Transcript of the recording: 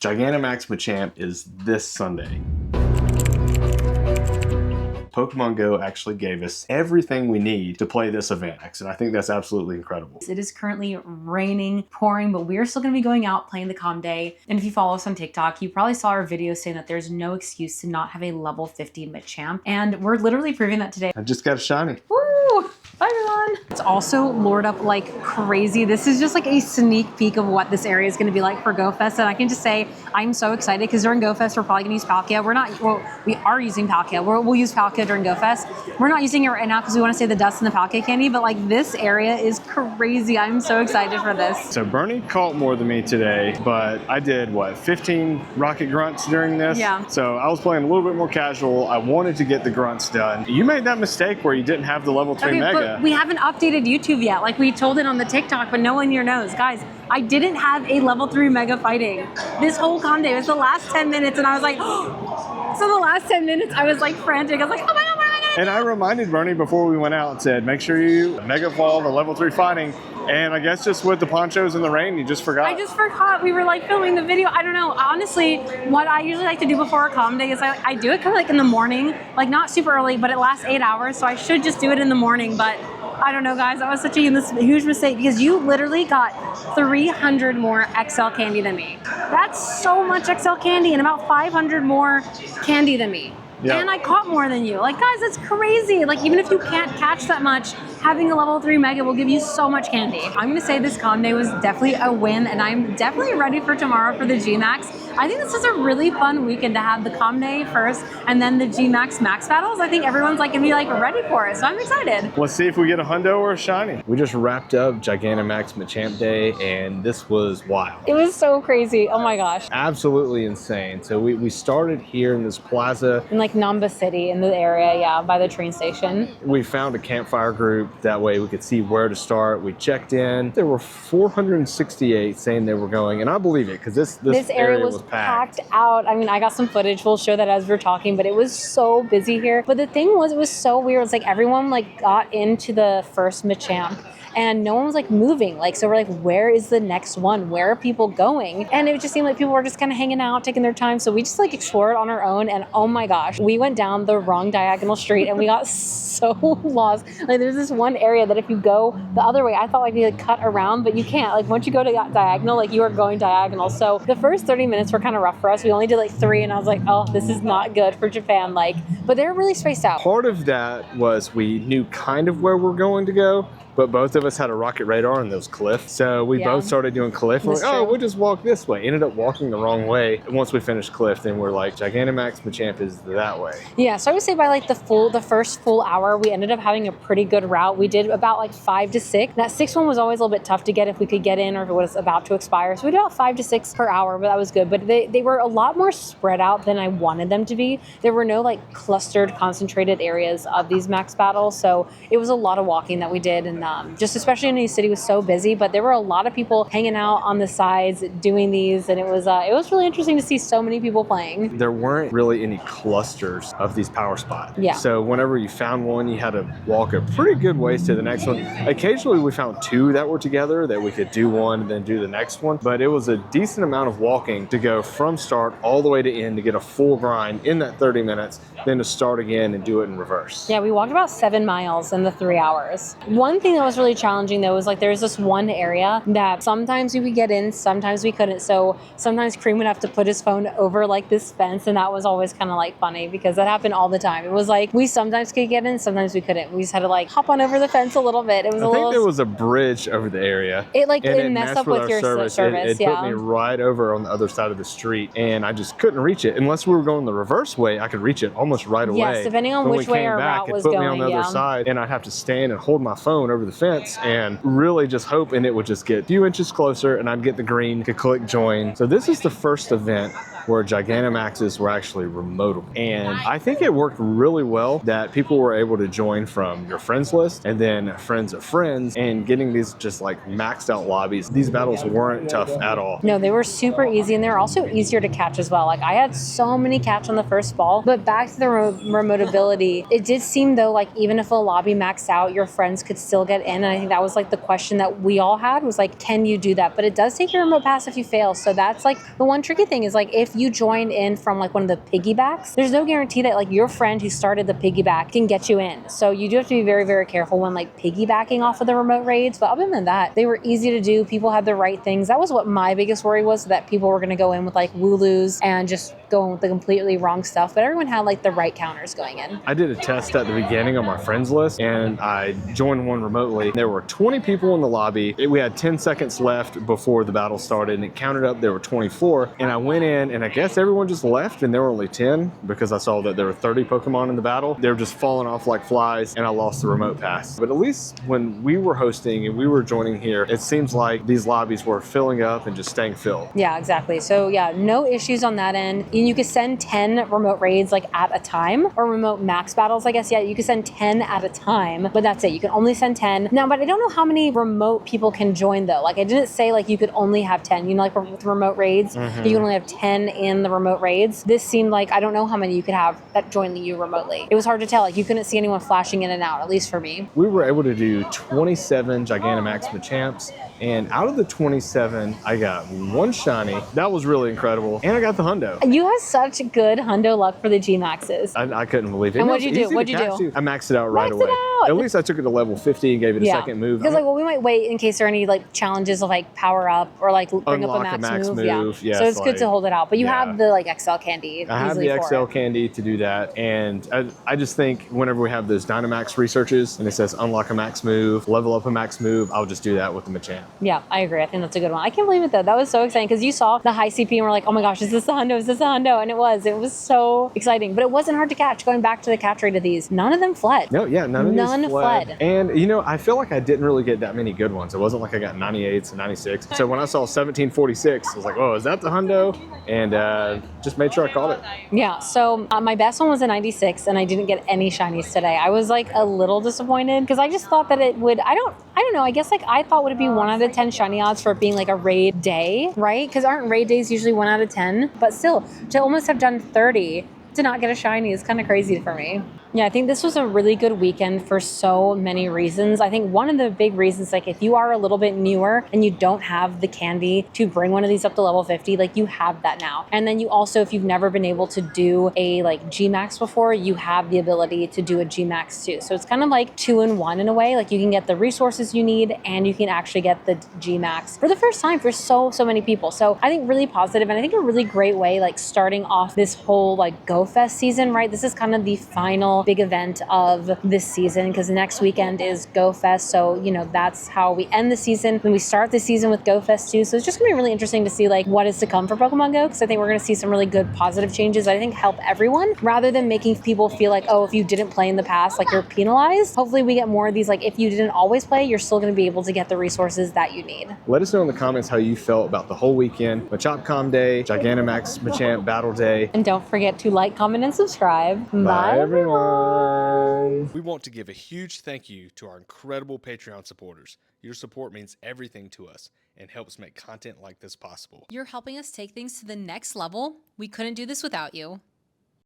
Gigantamax Machamp is this Sunday. Pokemon Go actually gave us everything we need to play this event, and I think that's absolutely incredible. It is currently raining, pouring, but we're still going to be going out playing the Calm Day. And if you follow us on TikTok, you probably saw our video saying that there's no excuse to not have a level 50 Machamp, and we're literally proving that today. I just got a shiny. Woo! Bye everyone! It's also lured up like crazy. This is just like a sneak peek of what this area is going to be like for Go Fest, and I can just say I'm so excited because during Go Fest we're probably going to use Palkia. We are using Palkia. We'll use Palkia during Go Fest. We're not using it right now because we want to save the dust and the Palkia candy, but like this area is crazy. I'm so excited for this. So Bernie caught more than me today, but I did what, 15 rocket grunts during this? Yeah. So I was playing a little bit more casual. I wanted to get the grunts done. You made that mistake where you didn't have the level 3 Mega. But we haven't updated YouTube yet. Like we told it on the TikTok, but no one here knows. Guys, I didn't have a level 3 Mega fighting. This whole Calm Day, it was the last 10 minutes and I was like, oh. So the last 10 minutes I was like frantic. I was like, oh my God, what am I gonna do? And I reminded Bernie before we went out and said, make sure you Mega Evolve the level 3 fighting. And I guess just with the ponchos in the rain, you just forgot. I just forgot. We were like filming the video. I don't know. Honestly, what I usually like to do before a Calm Day is I do it kind of like in the morning, like not super early, but it lasts 8 hours. So I should just do it in the morning. But I don't know, guys. That was such a huge mistake because you literally got 300 more XL candy than me. That's so much XL candy and about 500 more candy than me. Yep. And I caught more than you. Like, guys, that's crazy. Like, even if you can't catch that much, having a level 3 Mega will give you so much candy. I'm gonna say this Calm Day was definitely a win, and I'm definitely ready for tomorrow for the GMAX. I think this is a really fun weekend to have the Calm Day first, and then the GMAX Max battles. I think everyone's like gonna be like ready for it, so I'm excited. Let's see if we get a hundo or a shiny. We just wrapped up Gigantamax Machamp Day, and this was wild. It was so crazy. Oh my gosh. Absolutely insane. So we started here in this plaza. In like Namba City in the area, yeah, by the train station. We found a campfire group. That way we could see where to start. We checked in. There were 468 saying they were going, and I believe it because this area was packed out. I mean, I got some footage. We'll show that as we're talking, but it was so busy here. But the thing was, it was so weird. It's like everyone like got into the first Machamp and no one was like moving. Like, so we're like, where is the next one? Where are people going? And it just seemed like people were just kind of hanging out, taking their time. So we just like explored on our own. And oh my gosh, we went down the wrong diagonal street and we got so lost. Like there's this one area that if you go the other way, I thought like you could cut around, but you can't. Like once you go to that diagonal, like you are going diagonal. So the first 30 minutes were kind of rough for us. We only did like 3 and I was like, oh, this is not good for Japan. Like, but they're really spaced out. Part of that was we knew kind of where we're going to go, but both of us had a rocket radar on those cliffs. So we both started doing cliff. We're like, oh, we'll just walk this way. Ended up walking the wrong way. And once we finished cliff, then we're like, Gigantamax Machamp is that way. Yeah, so I would say by like the first full hour, we ended up having a pretty good route. We did about like 5 to 6. That 6th one was always a little bit tough to get if we could get in or if it was about to expire. So we did about 5 to 6 per hour, but that was good. But they were a lot more spread out than I wanted them to be. There were no like clustered, concentrated areas of these max battles. So it was a lot of walking that we did. And just especially in New City was so busy, but there were a lot of people hanging out on the sides doing these. And it was really interesting to see so many people playing. There weren't really any clusters of these power spots. Yeah. So whenever you found one, you had to walk a pretty good ways to the next one. Occasionally we found 2 that were together that we could do one and then do the next one. But it was a decent amount of walking to go from start all the way to end to get a full grind in that 30 minutes, then to start again and do it in reverse. Yeah, we walked about 7 miles in the 3 hours. One thing that was really challenging though was like there's this one area that sometimes we would get in, sometimes we couldn't. So sometimes Cream would have to put his phone over like this fence, and that was always kind of like funny because that happened all the time. It was like we sometimes could get in, sometimes we couldn't. We just had to like hop on over the fence a little bit. It was I think there was a bridge over the area. It messed up with your service. It put me right over on the other side of the street, and I just couldn't reach it unless we were going the reverse way. I could reach it almost right away. Yes, depending on which way our route was going. It put me on the other side, and I'd have to stand and hold my phone over the fence and really just hope, and it would just get a few inches closer and I'd get the green to click join. So this is the first event where Gigantamaxes were actually remotable. And I think it worked really well that people were able to join from your friends list and then friends of friends, and getting these just like maxed out lobbies. These battles weren't tough at all. No, they were super easy, and they're also easier to catch as well. Like I had so many catch on the first ball, but back to the remote ability, it did seem though like even if a lobby maxed out, your friends could still get in. And I think that was like the question that we all had was like, can you do that? But it does take your remote pass if you fail. So that's like the one tricky thing is like, if you join in from like one of the piggybacks, there's no guarantee that like your friend who started the piggyback can get you in. So you do have to be very, very careful when like piggybacking off of the remote raids. But other than that, they were easy to do. People had the right things. That was what my biggest worry was, that people were going to go in with like Wooloos and just go in with the completely wrong stuff. But everyone had like the right counters going in. I did a test at the beginning on my friends list, and I joined one remotely. There were 20 people in the lobby. We had 10 seconds left before the battle started, and it counted up. There were 24, and I went in, and I guess everyone just left, and there were only 10 because I saw that there were 30 Pokemon in the battle. They were just falling off like flies, and I lost the remote pass. But at least when we were hosting and we were joining here, it seems like these lobbies were filling up and just staying filled. Yeah, exactly. So yeah, no issues on that end. And you could send 10 remote raids like at a time, or remote max battles, I guess. Yeah, you could send 10 at a time, but that's it. You can only send 10. Now, but I don't know how many remote people can join though. Like I didn't say like you could only have 10, you know, like with remote raids, you can only have 10 in the remote raids. This seemed like, I don't know how many you could have that join you remotely. It was hard to tell. Like you couldn't see anyone flashing in and out, at least for me. We were able to do 27 Gigantamax Machamps, and out of the 27, I got one shiny. That was really incredible. And I got the hundo. You have such good hundo luck for the GMAXs. I couldn't believe it. And what'd you do? What'd you do? I maxed it out right away. At least I took it to level 50 and gave it a second move. Because like, well, we might wait in case there are any like challenges of like power up or like bring up a max move. Yeah. Yes, so it's good to hold it out. But you have the like XL candy. I have the XL candy to do that. And I just think whenever we have those Dynamax researches and it says unlock a max move, level up a max move, I'll just do that with the Machamp. Yeah, I agree. I think that's a good one. I can't believe it though. That was so exciting because you saw the high CP and we're like, oh my gosh, is this the hundo? Is this the hundo? And it was so exciting. But it wasn't hard to catch. Going back to the catch rate of these, none of them fled. No, yeah, none of these fled. And you know, I feel like I didn't really get that many good ones. It wasn't like I got 98s and 96. So when I saw 1746, I was like, oh, is that the hundo? And just made sure I caught it. Yeah, so my best one was a 96 and I didn't get any shinies today. I was like a little disappointed because I just thought that it would, I don't know, I guess like I thought would it be 1 out of 10 shiny odds for it being like a raid day, right? Because aren't raid days usually 1 out of 10? But still, to almost have done 30 to not get a shiny is kind of crazy for me. Yeah, I think this was a really good weekend for so many reasons. I think one of the big reasons, like if you are a little bit newer and you don't have the candy to bring one of these up to level 50, like you have that now. And then you also, if you've never been able to do a like GMAX before, you have the ability to do a GMAX too. So it's kind of like 2-in-1 in a way. Like you can get the resources you need and you can actually get the GMAX for the first time for so many people. So I think really positive and I think a really great way, like starting off this whole like Go Fest season, right? This is kind of the final big event of this season because next weekend is Go Fest. So, you know, that's how we end the season. Then we start the season with Go Fest too. So it's just gonna be really interesting to see like what is to come for Pokemon Go because I think we're gonna see some really good positive changes that I think help everyone rather than making people feel like, oh, if you didn't play in the past, like you're penalized. Hopefully we get more of these, like if you didn't always play, you're still gonna be able to get the resources that you need. Let us know in the comments how you felt about the whole weekend, Machop Day, Gigantamax Machamp Battle Day. And don't forget to like, comment, and subscribe. Bye everyone. We want to give a huge thank you to our incredible Patreon supporters. Your support means everything to us and helps make content like this possible. You're helping us take things to the next level. We couldn't do this without you.